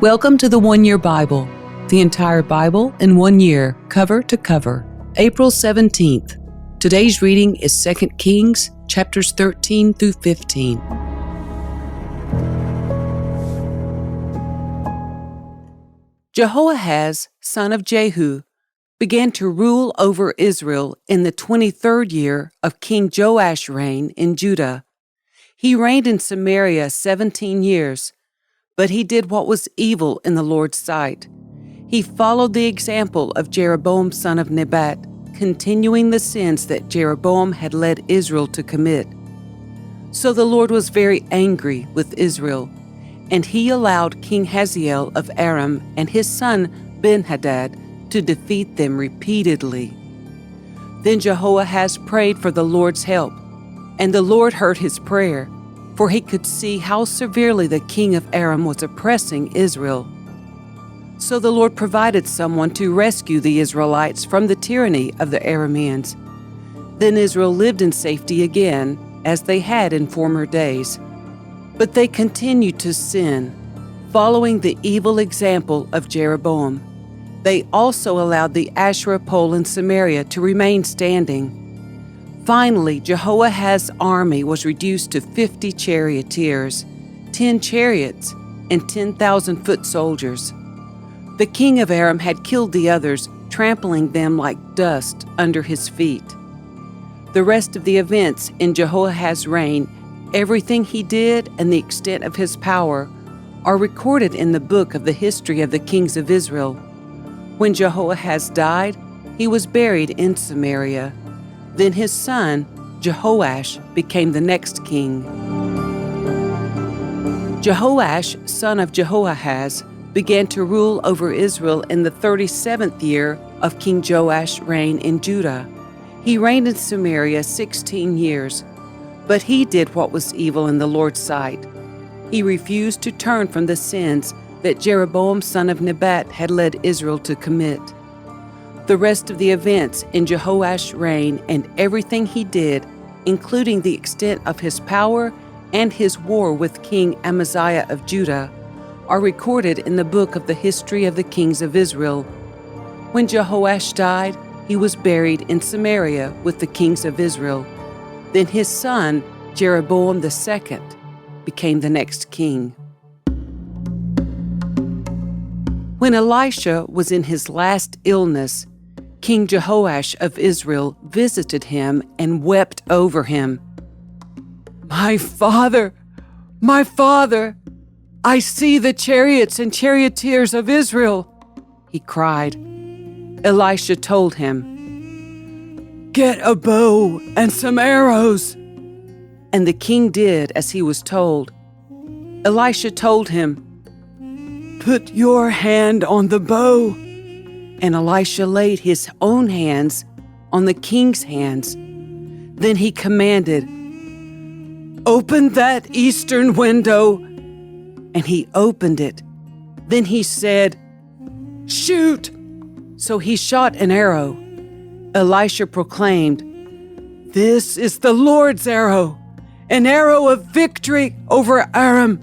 Welcome to the One Year Bible, the entire Bible in 1 year, cover to cover. April 17th. Today's reading is 2 Kings, chapters 13 through 15. Jehoahaz, son of Jehu, began to rule over Israel in the 23rd year of King Joash's reign in Judah. He reigned in Samaria 17 years, but he did what was evil in the Lord's sight. He followed the example of Jeroboam son of Nebat, continuing the sins that Jeroboam had led Israel to commit. So the Lord was very angry with Israel, and he allowed King Hazael of Aram and his son Ben-Hadad to defeat them repeatedly. Then Jehoahaz prayed for the Lord's help, and the Lord heard his prayer, for he could see how severely the king of Aram was oppressing Israel. So the Lord provided someone to rescue the Israelites from the tyranny of the Arameans. Then Israel lived in safety again, as they had in former days. But they continued to sin, following the evil example of Jeroboam. They also allowed the Asherah pole in Samaria to remain standing. Finally, Jehoahaz's army was reduced to 50 charioteers, 10 chariots, and 10,000 foot soldiers. The king of Aram had killed the others, trampling them like dust under his feet. The rest of the events in Jehoahaz's reign, everything he did and the extent of his power, are recorded in the book of the history of the kings of Israel. When Jehoahaz died, he was buried in Samaria. Then his son, Jehoash, became the next king. Jehoash, son of Jehoahaz, began to rule over Israel in the 37th year of King Joash's reign in Judah. He reigned in Samaria 16 years, but he did what was evil in the Lord's sight. He refused to turn from the sins that Jeroboam son of Nebat had led Israel to commit. The rest of the events in Jehoash's reign and everything he did, including the extent of his power and his war with King Amaziah of Judah, are recorded in the book of the history of the kings of Israel. When Jehoash died, he was buried in Samaria with the kings of Israel. Then his son, Jeroboam II, became the next king. When Elisha was in his last illness, King Jehoash of Israel visited him and wept over him. My father, I see the chariots and charioteers of Israel," he cried. Elisha told him, "Get a bow and some arrows." And the king did as he was told. Elisha told him, "Put your hand on the bow." And Elisha laid his own hands on the king's hands. Then he commanded, "Open that eastern window." And he opened it. Then he said, "Shoot!" So he shot an arrow. Elisha proclaimed, "This is the Lord's arrow, an arrow of victory over Aram,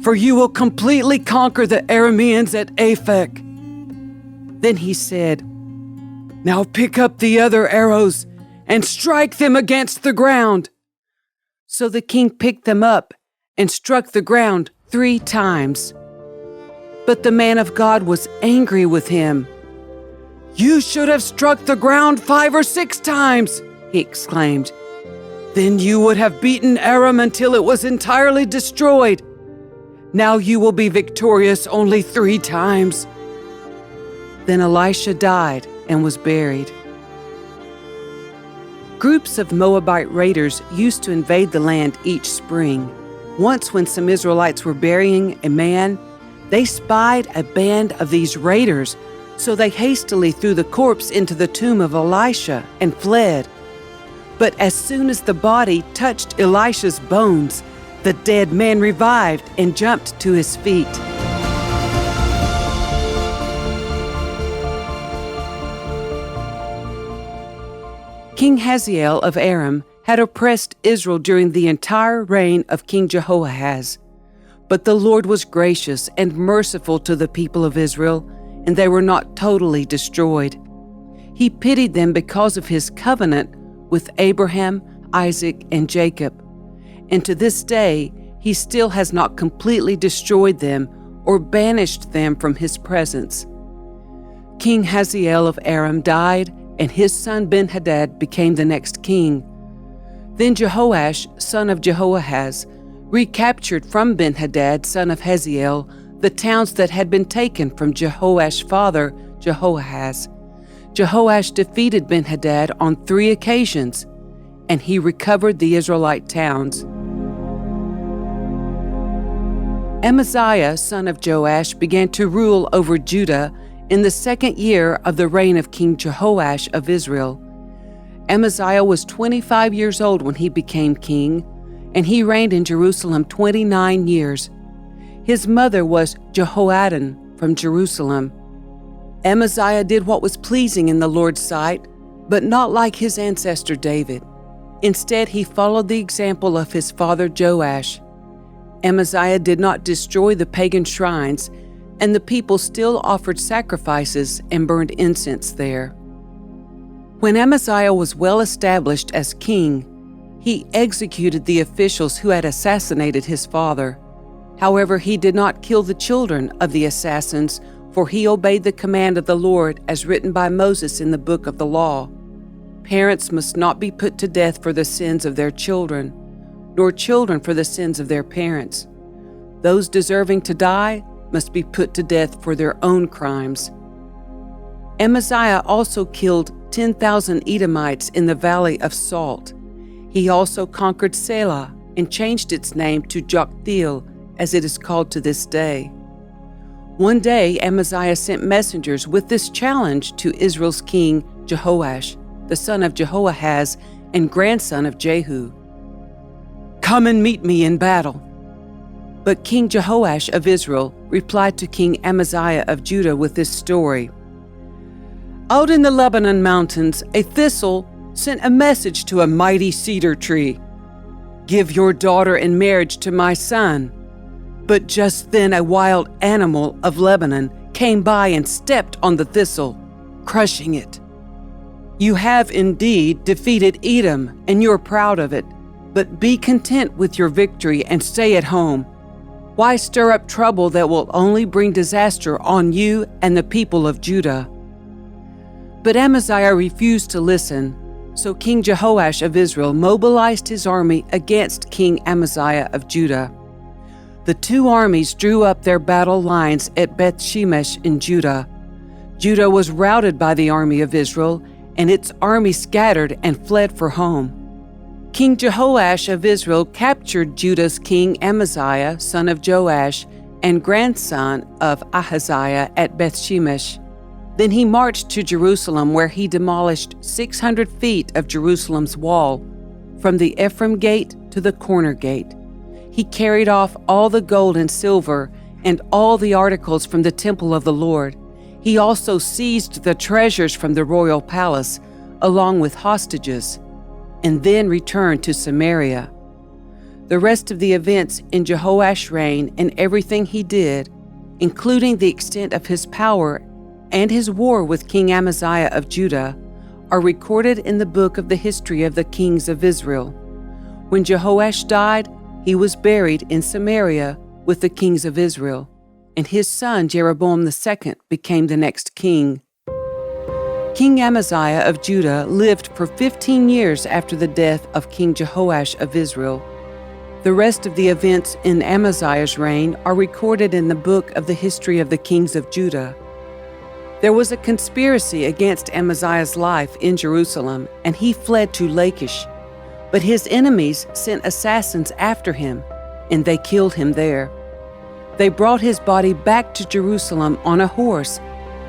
for you will completely conquer the Arameans at Aphek." Then he said, "Now pick up the other arrows and strike them against the ground." So the king picked them up and struck the ground 3 times. But the man of God was angry with him. "You should have struck the ground 5 or 6 times, he exclaimed. "Then you would have beaten Aram until it was entirely destroyed. Now you will be victorious only 3 times. Then Elisha died and was buried. Groups of Moabite raiders used to invade the land each spring. Once when some Israelites were burying a man, they spied a band of these raiders, so they hastily threw the corpse into the tomb of Elisha and fled. But as soon as the body touched Elisha's bones, the dead man revived and jumped to his feet. King Hazael of Aram had oppressed Israel during the entire reign of King Jehoahaz. But the Lord was gracious and merciful to the people of Israel, and they were not totally destroyed. He pitied them because of his covenant with Abraham, Isaac, and Jacob. And to this day, he still has not completely destroyed them or banished them from his presence. King Hazael of Aram died, and his son Ben-Hadad became the next king. Then Jehoash, son of Jehoahaz, recaptured from Ben-Hadad, son of Hazael, the towns that had been taken from Jehoash's father, Jehoahaz. Jehoash defeated Ben-Hadad on 3 occasions, and he recovered the Israelite towns. Amaziah, son of Joash, began to rule over Judah in the 2nd year of the reign of King Jehoash of Israel. Amaziah was 25 years old when he became king, and he reigned in Jerusalem 29 years. His mother was Jehoaddan from Jerusalem. Amaziah did what was pleasing in the Lord's sight, but not like his ancestor David. Instead, he followed the example of his father Joash. Amaziah did not destroy the pagan shrines, and the people still offered sacrifices and burned incense there. When Amaziah was well established as king, he executed the officials who had assassinated his father. However, he did not kill the children of the assassins, for he obeyed the command of the Lord as written by Moses in the book of the law. Parents must not be put to death for the sins of their children, nor children for the sins of their parents. Those deserving to die must be put to death for their own crimes. Amaziah also killed 10,000 Edomites in the Valley of Salt. He also conquered Selah and changed its name to Joktheel, as it is called to this day. One day, Amaziah sent messengers with this challenge to Israel's king Jehoash, the son of Jehoahaz and grandson of Jehu. "Come and meet me in battle." But King Jehoash of Israel replied to King Amaziah of Judah with this story. "Out in the Lebanon mountains, a thistle sent a message to a mighty cedar tree. 'Give your daughter in marriage to my son.' But just then a wild animal of Lebanon came by and stepped on the thistle, crushing it. You have indeed defeated Edom, and you're proud of it, but be content with your victory and stay at home. Why stir up trouble that will only bring disaster on you and the people of Judah?" But Amaziah refused to listen, so King Jehoash of Israel mobilized his army against King Amaziah of Judah. The 2 armies drew up their battle lines at Beth-shemesh in Judah. Judah was routed by the army of Israel, and its army scattered and fled for home. King Jehoash of Israel captured Judah's king Amaziah, son of Joash, and grandson of Ahaziah at Beth-shemesh. Then he marched to Jerusalem, where he demolished 600 feet of Jerusalem's wall, from the Ephraim gate to the corner gate. He carried off all the gold and silver and all the articles from the temple of the Lord. He also seized the treasures from the royal palace, along with hostages, and then returned to Samaria. The rest of the events in Jehoash's reign and everything he did, including the extent of his power and his war with King Amaziah of Judah, are recorded in the book of the history of the kings of Israel. When Jehoash died, he was buried in Samaria with the kings of Israel, and his son Jeroboam II became the next king. King Amaziah of Judah lived for 15 years after the death of King Jehoash of Israel. The rest of the events in Amaziah's reign are recorded in the book of the history of the kings of Judah. There was a conspiracy against Amaziah's life in Jerusalem, and he fled to Lachish. But his enemies sent assassins after him, and they killed him there. They brought his body back to Jerusalem on a horse,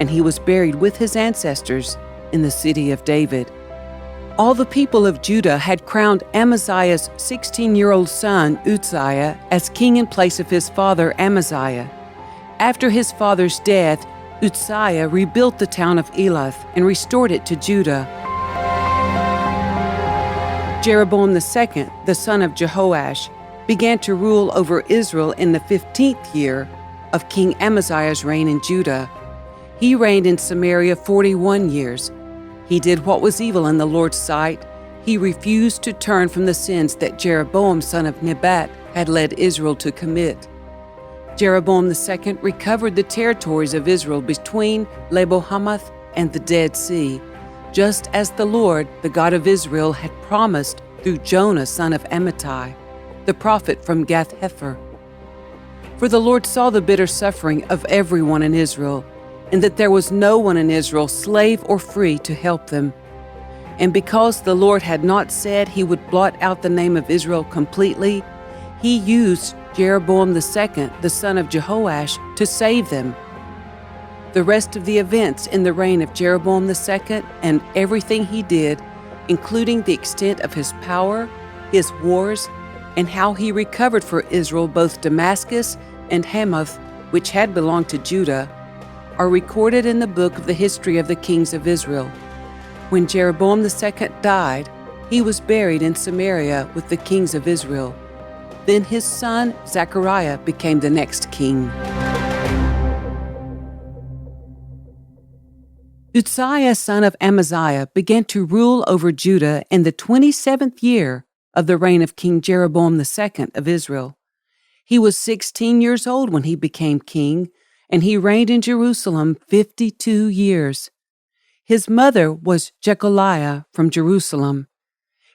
and he was buried with his ancestors in the city of David. All the people of Judah had crowned Amaziah's 16-year-old son Uzziah as king in place of his father Amaziah. After his father's death, Uzziah rebuilt the town of Elath and restored it to Judah. Jeroboam II, the son of Jehoash, began to rule over Israel in the 15th year of King Amaziah's reign in Judah. He reigned in Samaria 41 years. He did what was evil in the Lord's sight. He refused to turn from the sins that Jeroboam son of Nebat had led Israel to commit. Jeroboam II recovered the territories of Israel between Lebo-Hamath and the Dead Sea, just as the Lord, the God of Israel, had promised through Jonah son of Amittai, the prophet from Gath-hepher. For the Lord saw the bitter suffering of everyone in Israel, and that there was no one in Israel, slave or free, to help them. And because the Lord had not said he would blot out the name of Israel completely, he used Jeroboam II, the son of Jehoash, to save them. The rest of the events in the reign of Jeroboam II and everything he did, including the extent of his power, his wars, and how he recovered for Israel both Damascus and Hamath, which had belonged to Judah, are recorded in the book of the history of the kings of Israel. When Jeroboam II died, he was buried in Samaria with the kings of Israel. Then his son Zechariah became the next king. Uzziah son of Amaziah began to rule over Judah in the 27th year of the reign of King Jeroboam II of Israel. He was 16 years old when he became king, and he reigned in Jerusalem 52 years. His mother was Jecholiah from Jerusalem.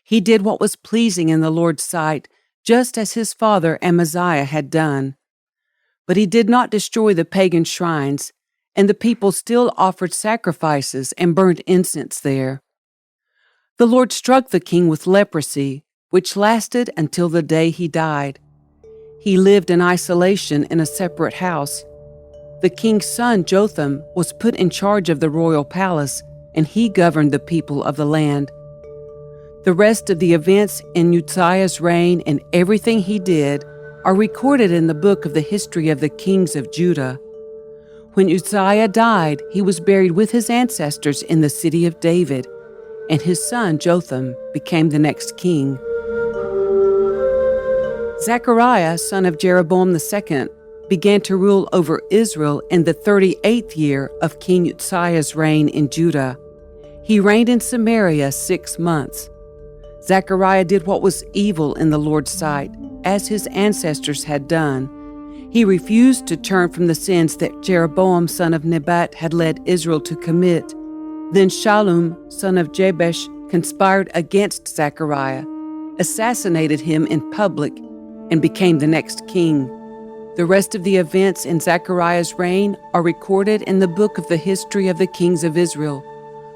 He did what was pleasing in the Lord's sight, just as his father Amaziah had done. But he did not destroy the pagan shrines, and the people still offered sacrifices and burned incense there. The Lord struck the king with leprosy, which lasted until the day he died. He lived in isolation in a separate house. The king's son Jotham was put in charge of the royal palace, and he governed the people of the land. The rest of the events in Uzziah's reign and everything he did are recorded in the book of the history of the kings of Judah. When Uzziah died, he was buried with his ancestors in the city of David, and his son Jotham became the next king. Zechariah, son of Jeroboam II, began to rule over Israel in the 38th year of King Uzziah's reign in Judah. He reigned in Samaria 6 months. Zechariah did what was evil in the Lord's sight, as his ancestors had done. He refused to turn from the sins that Jeroboam son of Nebat had led Israel to commit. Then Shallum, son of Jabesh, conspired against Zechariah, assassinated him in public, and became the next king. The rest of the events in Zechariah's reign are recorded in the book of the history of the kings of Israel.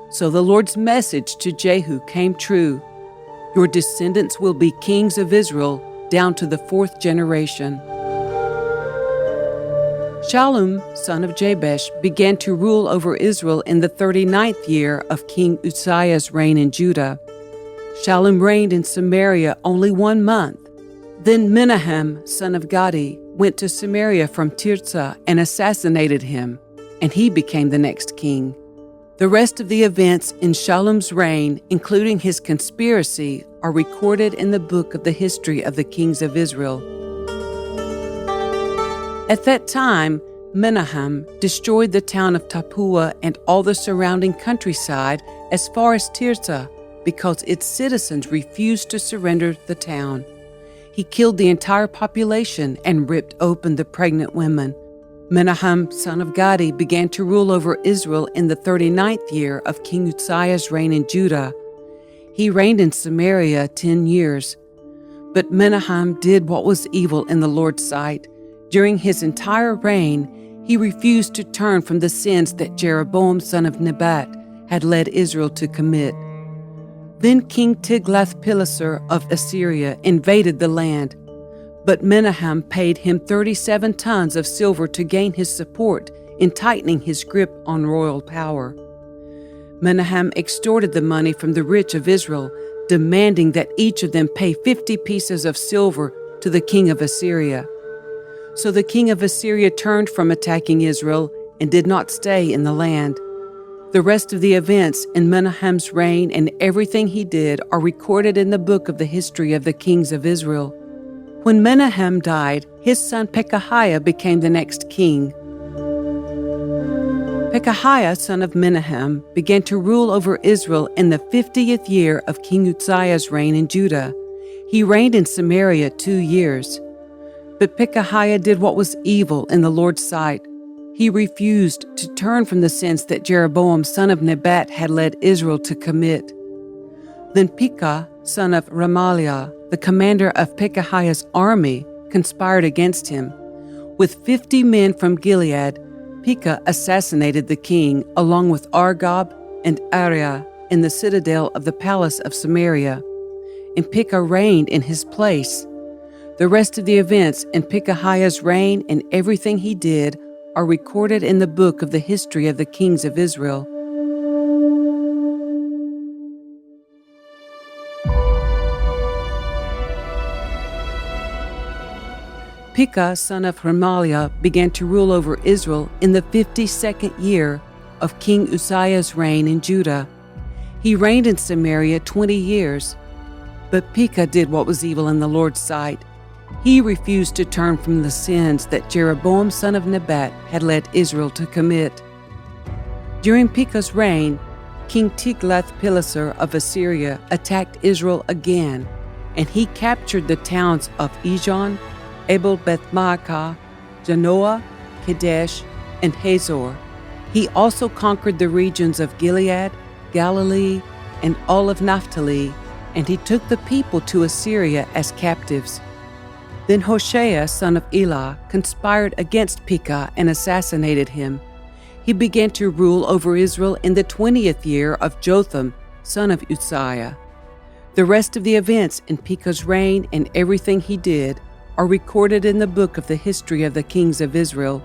So the Lord's message to Jehu came true. Your descendants will be kings of Israel down to the 4th generation. Shallum, son of Jabesh, began to rule over Israel in the 39th year of King Uzziah's reign in Judah. Shallum reigned in Samaria only 1 month. Then Menahem, son of Gadi, went to Samaria from Tirzah and assassinated him, and he became the next king. The rest of the events in Shallum's reign, including his conspiracy, are recorded in the book of the history of the kings of Israel. At that time, Menahem destroyed the town of Tappuah and all the surrounding countryside as far as Tirzah because its citizens refused to surrender the town. He killed the entire population and ripped open the pregnant women. Menahem, son of Gadi, began to rule over Israel in the 39th year of King Uzziah's reign in Judah. He reigned in Samaria 10 years. But Menahem did what was evil in the Lord's sight. During his entire reign, he refused to turn from the sins that Jeroboam son of Nebat had led Israel to commit. Then King Tiglath-Pileser of Assyria invaded the land, but Menahem paid him 37 tons of silver to gain his support in tightening his grip on royal power. Menahem extorted the money from the rich of Israel, demanding that each of them pay 50 pieces of silver to the king of Assyria. So the king of Assyria turned from attacking Israel and did not stay in the land. The rest of the events in Menahem's reign and everything he did are recorded in the book of the history of the kings of Israel. When Menahem died, his son Pekahiah became the next king. Pekahiah, son of Menahem, began to rule over Israel in the 50th year of King Uzziah's reign in Judah. He reigned in Samaria 2 years. But Pekahiah did what was evil in the Lord's sight. He refused to turn from the sins that Jeroboam, son of Nebat, had led Israel to commit. Then Pekah, son of Remaliah, the commander of Pekahiah's army, conspired against him. With 50 men from Gilead, Pekah assassinated the king along with Argob and Ariah in the citadel of the palace of Samaria, and Pekah reigned in his place. The rest of the events in Pekahiah's reign and everything he did are recorded in the book of the history of the kings of Israel. Pekah, son of Remaliah, began to rule over Israel in the 52nd year of King Uzziah's reign in Judah. He reigned in Samaria 20 years. But Pekah did what was evil in the Lord's sight. He refused to turn from the sins that Jeroboam, son of Nebat, had led Israel to commit. During Pekah's reign, King Tiglath-Pileser of Assyria attacked Israel again, and he captured the towns of Ijon, Abel-Beth-Maacah, Janoah, Kadesh, and Hazor. He also conquered the regions of Gilead, Galilee, and all of Naphtali, and he took the people to Assyria as captives. Then Hoshea, son of Elah, conspired against Pekah and assassinated him. He began to rule over Israel in the 20th year of Jotham, son of Uzziah. The rest of the events in Pekah's reign and everything he did are recorded in the book of the history of the kings of Israel.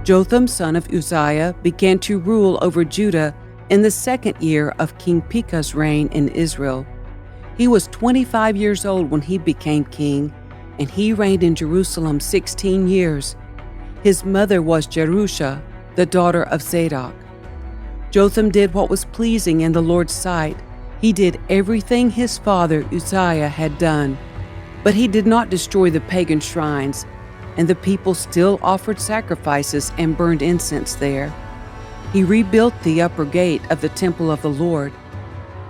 Jotham, son of Uzziah, began to rule over Judah in the 2nd year of King Pekah's reign in Israel. He was 25 years old when he became king, and he reigned in Jerusalem 16 years. His mother was Jerusha, the daughter of Zadok. Jotham did what was pleasing in the Lord's sight. He did everything his father Uzziah had done, but he did not destroy the pagan shrines, and the people still offered sacrifices and burned incense there. He rebuilt the upper gate of the temple of the Lord.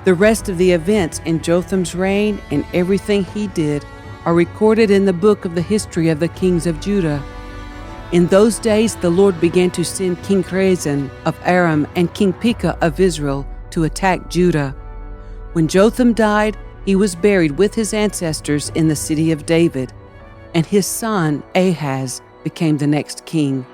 The rest of the events in Jotham's reign and everything he did are recorded in the book of the history of the kings of Judah. In those days the Lord began to send King Rezin of Aram and King Pekah of Israel to attack Judah. When Jotham died, he was buried with his ancestors in the city of David, and his son Ahaz became the next king.